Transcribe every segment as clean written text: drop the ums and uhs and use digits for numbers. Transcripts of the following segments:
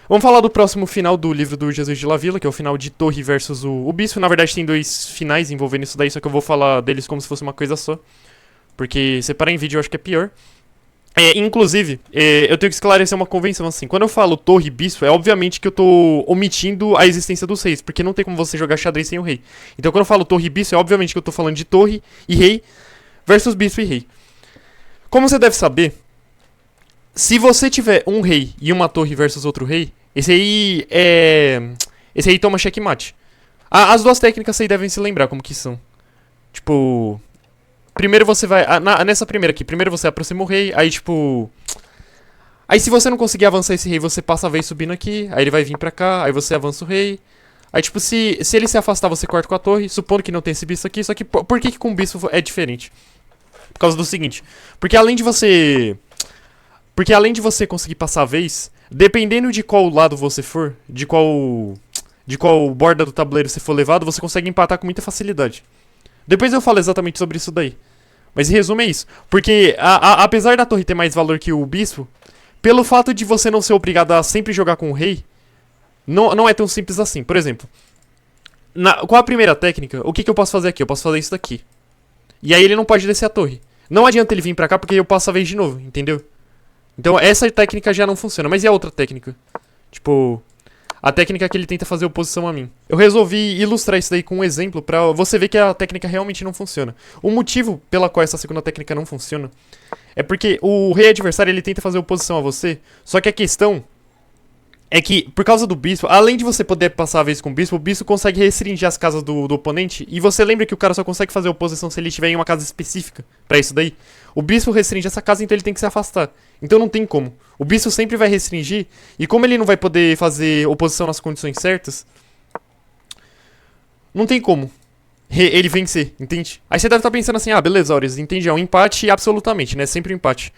Vamos falar do próximo final do livro do Jesus de La Villa, que é o final de Torre versus o Bispo. Na verdade, tem dois finais envolvendo isso daí, só que eu vou falar deles como se fosse uma coisa só. Porque separar em vídeo eu acho que é pior. Inclusive, eu tenho que esclarecer uma convenção assim. Quando eu falo torre e bispo, é obviamente que eu tô omitindo a existência dos reis, porque não tem como você jogar xadrez sem o rei. Então quando eu falo torre e bispo, é obviamente que eu tô falando de torre e rei versus bispo e rei. Como você deve saber, se você tiver um rei e uma torre versus outro rei, esse aí toma checkmate. As duas técnicas aí devem se lembrar como que são. Tipo, primeiro você vai. Nessa primeira aqui, primeiro você aproxima o rei, aí tipo. Aí se você não conseguir avançar esse rei, você passa a vez subindo aqui, aí ele vai vir pra cá, aí você avança o rei. Aí tipo, se ele se afastar, você corta com a torre, supondo que não tem esse bispo aqui, só que por que com o bispo é diferente? Por causa do seguinte, porque além de você conseguir passar a vez, dependendo de qual lado você for, de qual borda do tabuleiro você for levado, você consegue empatar com muita facilidade. Depois eu falo exatamente sobre isso daí. Mas em resumo é isso. Porque apesar da torre ter mais valor que o bispo, pelo fato de você não ser obrigado a sempre jogar com o rei, não é tão simples assim. Por exemplo, com a primeira técnica, o que eu posso fazer aqui? Eu posso fazer isso daqui. E aí ele não pode descer a torre. Não adianta ele vir pra cá porque eu passo a vez de novo, entendeu? Então essa técnica já não funciona. Mas e a outra técnica? Tipo, a técnica que ele tenta fazer oposição a mim. Eu resolvi ilustrar isso daí com um exemplo pra você ver que a técnica realmente não funciona. O motivo pela qual essa segunda técnica não funciona é porque o rei adversário ele tenta fazer oposição a você, só que a questão é que, por causa do bispo, além de você poder passar a vez com o bispo consegue restringir as casas do oponente. E você lembra que o cara só consegue fazer oposição se ele estiver em uma casa específica pra isso daí? O bispo restringe essa casa, então ele tem que se afastar. Então não tem como. O bispo sempre vai restringir, e como ele não vai poder fazer oposição nas condições certas, não tem como ele vencer, entende? Aí você deve estar pensando assim, beleza, Auris, entendi, é um empate absolutamente, né? Sempre um empate.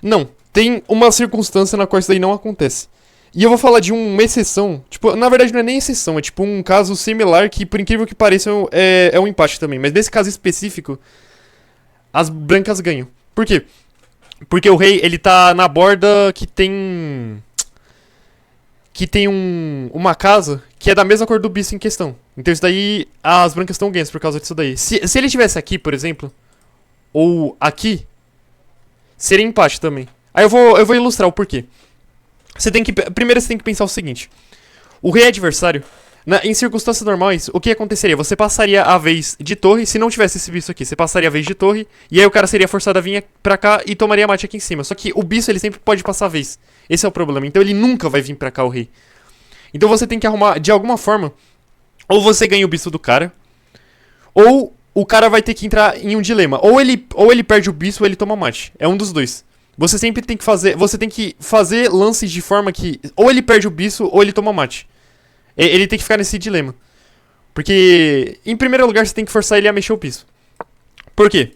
Não, tem uma circunstância na qual isso daí não acontece. E eu vou falar de uma exceção, tipo, na verdade não é nem exceção, é tipo um caso similar que, por incrível que pareça, é um empate também. Mas nesse caso específico, as brancas ganham. Por quê? Porque o rei, ele tá na borda que tem uma casa que é da mesma cor do bispo em questão. Então isso daí, as brancas estão ganhas por causa disso daí. Se ele estivesse aqui, por exemplo, ou aqui, seria empate também. Aí eu vou ilustrar o porquê. Primeiro você tem que pensar o seguinte. O rei adversário, em circunstâncias normais, o que aconteceria? Você passaria a vez de torre, se não tivesse esse bispo aqui, você passaria a vez de torre, e aí o cara seria forçado a vir pra cá e tomaria mate aqui em cima. Só que o bispo, ele sempre pode passar a vez. Esse é o problema. Então ele nunca vai vir pra cá, o rei. Então você tem que arrumar, de alguma forma, ou você ganha o bispo do cara, ou o cara vai ter que entrar em um dilema. Ou ele perde o bispo ou ele toma mate. É um dos dois. Você sempre tem que fazer lances de forma que ou ele perde o bispo ou ele toma mate. Ele tem que ficar nesse dilema. Porque, em primeiro lugar, você tem que forçar ele a mexer o bispo. Por quê?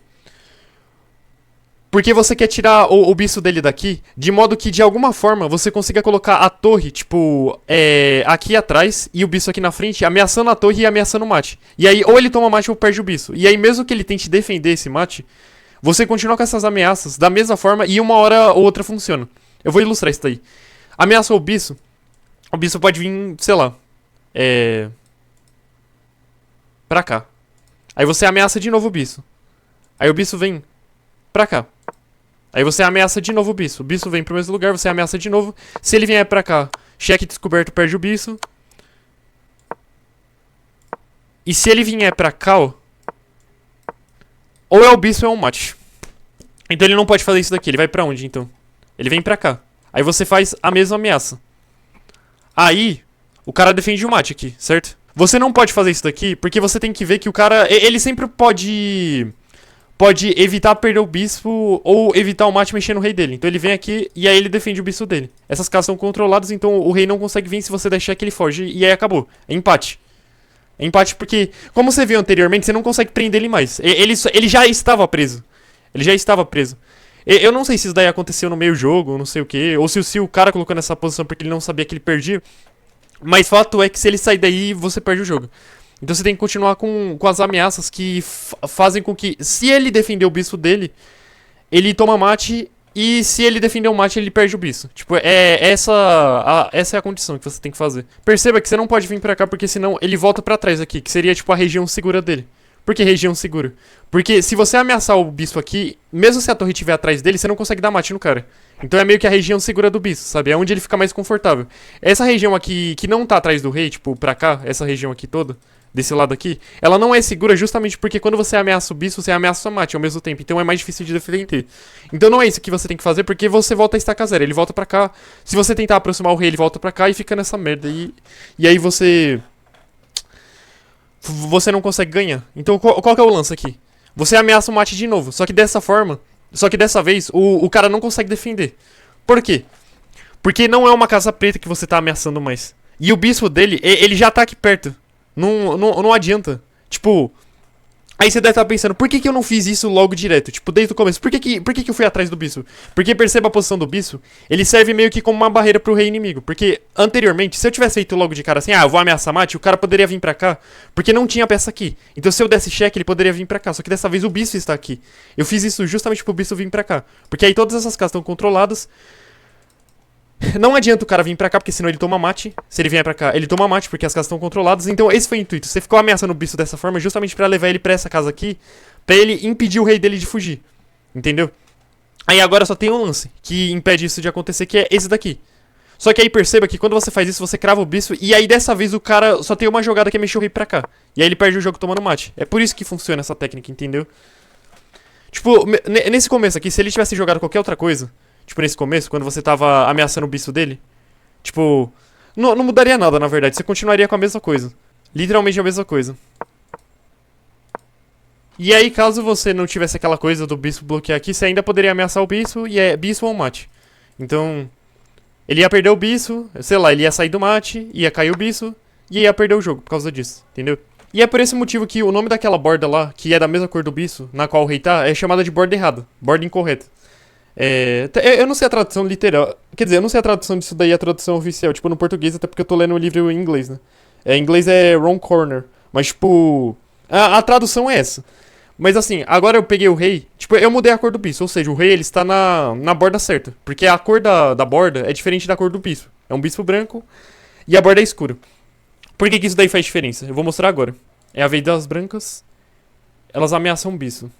Porque você quer tirar o bispo dele daqui, de modo que, de alguma forma, você consiga colocar a torre, tipo, aqui atrás e o bispo aqui na frente, ameaçando a torre e ameaçando o mate. E aí, ou ele toma mate ou perde o bispo. E aí, mesmo que ele tente defender esse mate, você continua com essas ameaças da mesma forma e uma hora ou outra funciona. Eu vou ilustrar isso daí. Ameaçou o bispo pode vir, sei lá, pra cá. Aí você ameaça de novo o bispo. Aí o bispo vem pra cá. Aí você ameaça de novo o bispo vem pro mesmo lugar, você ameaça de novo. Se ele vier pra cá, cheque descoberto, perde o bispo. E se ele vier pra cá, ó, ou é o bispo ou é um mate. Então ele não pode fazer isso daqui. Ele vai pra onde, então? Ele vem pra cá. Aí você faz a mesma ameaça. Aí, o cara defende o mate aqui, certo? Você não pode fazer isso daqui, porque você tem que ver que o cara... Ele sempre pode evitar perder o bispo ou evitar o mate mexendo no rei dele. Então ele vem aqui e aí ele defende o bispo dele. Essas casas são controladas, então o rei não consegue vir. Se você deixar que ele foge. E aí acabou. É empate. É empate porque, como você viu anteriormente, você não consegue prender ele mais. Ele já estava preso. Ele já estava preso. Eu não sei se isso daí aconteceu no meio do jogo, ou não sei o que. Ou se o cara colocou nessa posição porque ele não sabia que ele perdia. Mas fato é que se ele sair daí, você perde o jogo. Então você tem que continuar com as ameaças que fazem com que, se ele defender o bispo dele, ele toma mate E se ele defender um mate, ele perde o bicho. Tipo, essa é a condição que você tem que fazer. Perceba que você não pode vir pra cá, porque senão ele volta pra trás aqui, que seria tipo a região segura dele. Por que região segura? Porque se você ameaçar o bispo aqui, mesmo se a torre estiver atrás dele, você não consegue dar mate no cara. Então é meio que a região segura do bispo, sabe? É onde ele fica mais confortável. Essa região aqui, que não tá atrás do rei, tipo, pra cá, essa região aqui toda, desse lado aqui, ela não é segura justamente porque quando você ameaça o bispo, você ameaça o mate ao mesmo tempo. Então é mais difícil de defender. Então não é isso que você tem que fazer, porque você volta a estaca zero. Ele volta pra cá. Se você tentar aproximar o rei, ele volta pra cá e fica nessa merda. E aí você não consegue ganhar. Então qual que é o lance aqui? Você ameaça o mate de novo. Só que dessa forma, só que dessa vez, o cara não consegue defender. Por quê? Porque não é uma casa preta que você tá ameaçando mais. E o bispo dele, ele já tá aqui perto. Não adianta. Tipo, aí você deve estar pensando, por que eu não fiz isso logo direto? Tipo, desde o começo. Por que eu fui atrás do bispo? Porque perceba a posição do bispo, ele serve meio que como uma barreira pro rei inimigo. Porque anteriormente, se eu tivesse feito logo de cara assim, eu vou ameaçar mate, o cara poderia vir pra cá, porque não tinha peça aqui. Então se eu desse cheque, ele poderia vir pra cá. Só que dessa vez o bispo está aqui. Eu fiz isso justamente pro bispo vir pra cá. Porque aí todas essas casas estão controladas. Não adianta o cara vir pra cá, porque senão ele toma mate. Se ele vier pra cá, ele toma mate, porque as casas estão controladas. Então esse foi o intuito. Você ficou ameaçando o bispo dessa forma justamente pra levar ele pra essa casa aqui, pra ele impedir o rei dele de fugir. Entendeu? Aí agora só tem um lance que impede isso de acontecer, que é esse daqui. Só que aí perceba que quando você faz isso, você crava o bispo. E aí dessa vez o cara só tem uma jogada que é mexer o rei pra cá. E aí ele perde o jogo tomando mate. É por isso que funciona essa técnica, entendeu? Tipo, nesse começo aqui, se ele tivesse jogado qualquer outra coisa, tipo, nesse começo, quando você tava ameaçando o bispo dele, tipo, não mudaria nada, na verdade. Você continuaria com a mesma coisa. Literalmente a mesma coisa. E aí, caso você não tivesse aquela coisa do bispo bloquear aqui, você ainda poderia ameaçar o bispo e é bispo ou mate. Então, ele ia perder o bispo, sei lá, ele ia sair do mate, ia cair o bispo e ia perder o jogo por causa disso, entendeu? E é por esse motivo que o nome daquela borda lá, que é da mesma cor do bispo, na qual o rei tá, é chamada de borda errada, borda incorreta. Eu não sei a tradução literal. Quer dizer, eu não sei a tradução disso daí, a tradução oficial. Tipo, no português, até porque eu tô lendo o livro em inglês, né? Em inglês é wrong corner. Mas, tipo, a tradução é essa. Mas assim, agora eu peguei o rei. Tipo, eu mudei a cor do bispo. Ou seja, o rei, ele está na borda certa. Porque a cor da borda é diferente da cor do bispo. É um bispo branco e a borda é escura. Por que isso daí faz diferença? Eu vou mostrar agora. É a vez das brancas. Elas ameaçam o bispo.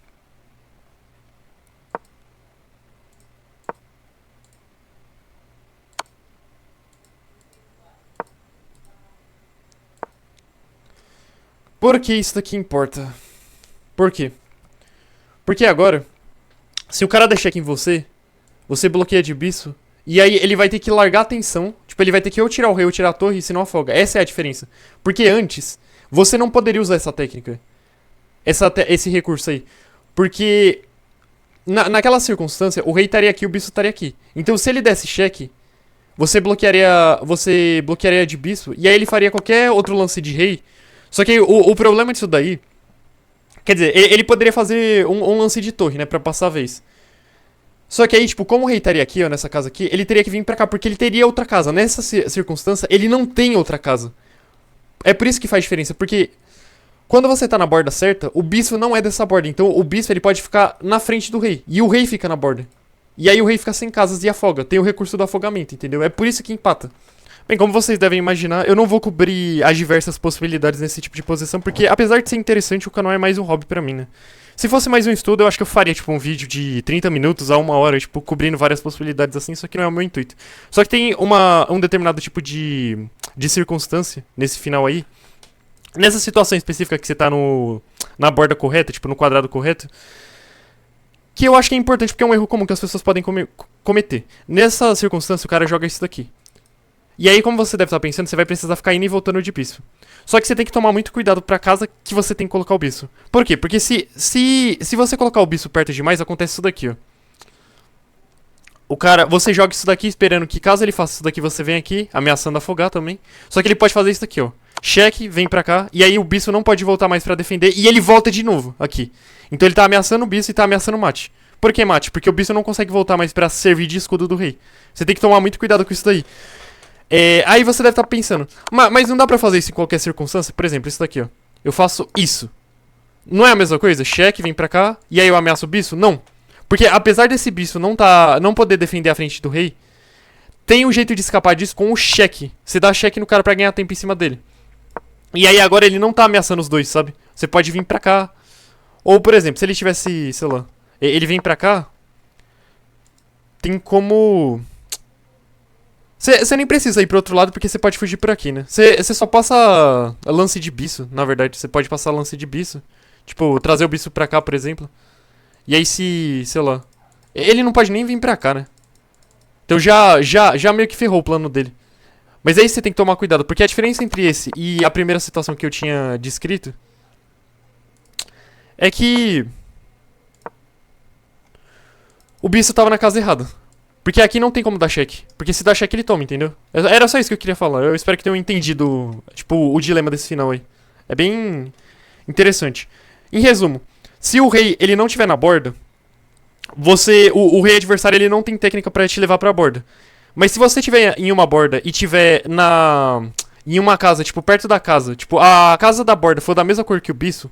Por que isso daqui importa? Por quê? Porque agora, se o cara der check em você, você bloqueia de bispo, e aí ele vai ter que largar a atenção. Tipo, ele vai ter que ou tirar o rei ou tirar a torre, senão afoga. Essa é a diferença. Porque antes, você não poderia usar essa técnica. Esse recurso aí. Porque naquela circunstância, o rei estaria aqui e o bispo estaria aqui. Então se ele desse cheque, você bloquearia de bispo, e aí ele faria qualquer outro lance de rei. Só que o problema disso daí... Quer dizer, ele poderia fazer um lance de torre, né, pra passar a vez. Só que aí, tipo, como o rei estaria aqui, ó, nessa casa aqui, ele teria que vir pra cá, porque ele teria outra casa. Nessa circunstância, ele não tem outra casa. É por isso que faz diferença, porque quando você tá na borda certa, o bispo não é dessa borda. Então o bispo, ele pode ficar na frente do rei, e o rei fica na borda. E aí o rei fica sem casas e afoga. Tem o recurso do afogamento, entendeu? É por isso que empata. Bem, como vocês devem imaginar, eu não vou cobrir as diversas possibilidades nesse tipo de posição, porque apesar de ser interessante, o canal é mais um hobby pra mim, né? Se fosse mais um estudo, eu acho que eu faria, tipo, um vídeo de 30 minutos a 1 hora, tipo, cobrindo várias possibilidades assim, só que não é o meu intuito. Só que tem um determinado tipo de circunstância nesse final aí. Nessa situação específica que você tá na borda correta, tipo, no quadrado correto, que eu acho que é importante, porque é um erro comum que as pessoas podem cometer. Nessa circunstância, o cara joga isso daqui. E aí, como você deve estar pensando, você vai precisar ficar indo e voltando de bispo. Só que você tem que tomar muito cuidado pra casa que você tem que colocar o bispo. Por quê? Porque se você colocar o bispo perto demais, acontece isso daqui, ó. Você joga isso daqui esperando que caso ele faça isso daqui, você vem aqui, ameaçando afogar também. Só que ele pode fazer isso daqui, ó. Cheque, vem pra cá, e aí o bispo não pode voltar mais pra defender, e ele volta de novo, aqui. Então ele tá ameaçando o bispo e tá ameaçando o mate. Por que mate? Porque o bispo não consegue voltar mais pra servir de escudo do rei. Você tem que tomar muito cuidado com isso daí. Aí você deve estar pensando, mas não dá pra fazer isso em qualquer circunstância? Por exemplo, isso daqui, ó. Eu faço isso. Não é a mesma coisa? Cheque, vem pra cá, e aí eu ameaço o bispo? Não. Porque apesar desse bicho não poder defender a frente do rei, tem um jeito de escapar disso com o cheque. Você dá cheque no cara pra ganhar tempo em cima dele. E aí agora ele não tá ameaçando os dois, sabe? Você pode vir pra cá. Ou, por exemplo, se ele tivesse, sei lá, ele vem pra cá, tem como... Você nem precisa ir pro outro lado porque você pode fugir por aqui, né? Você só passa lance de bicho, na verdade. Você pode passar lance de bicho. Tipo, trazer o bicho pra cá, por exemplo. E aí se, sei lá... Ele não pode nem vir pra cá, né? Então já meio que ferrou o plano dele. Mas aí você tem que tomar cuidado, porque a diferença entre esse e a primeira situação que eu tinha descrito é que o bicho tava na casa errada. Porque aqui não tem como dar cheque. Porque se dá cheque ele toma, entendeu? Era só isso que eu queria falar. Eu espero que tenham entendido, tipo, o dilema desse final aí. É bem interessante. Em resumo, se o rei ele não tiver na borda, o rei adversário ele não tem técnica pra te levar pra borda. Mas se você tiver em uma borda e tiver em uma casa, tipo, perto da casa, tipo, a casa da borda for da mesma cor que o bicho,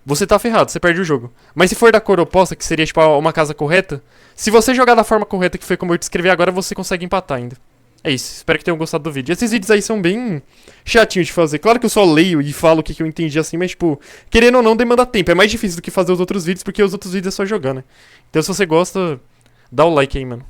você tá ferrado, você perde o jogo. Mas se for da cor oposta, que seria, tipo, uma casa correta, se você jogar da forma correta, que foi como eu descrevi agora, você consegue empatar ainda. É isso, espero que tenham gostado do vídeo. Esses vídeos aí são bem chatinhos de fazer. Claro que eu só leio e falo o que eu entendi assim, mas, tipo, querendo ou não, demanda tempo. É mais difícil do que fazer os outros vídeos, porque os outros vídeos é só jogar, né? Então, se você gosta, dá o like aí, mano.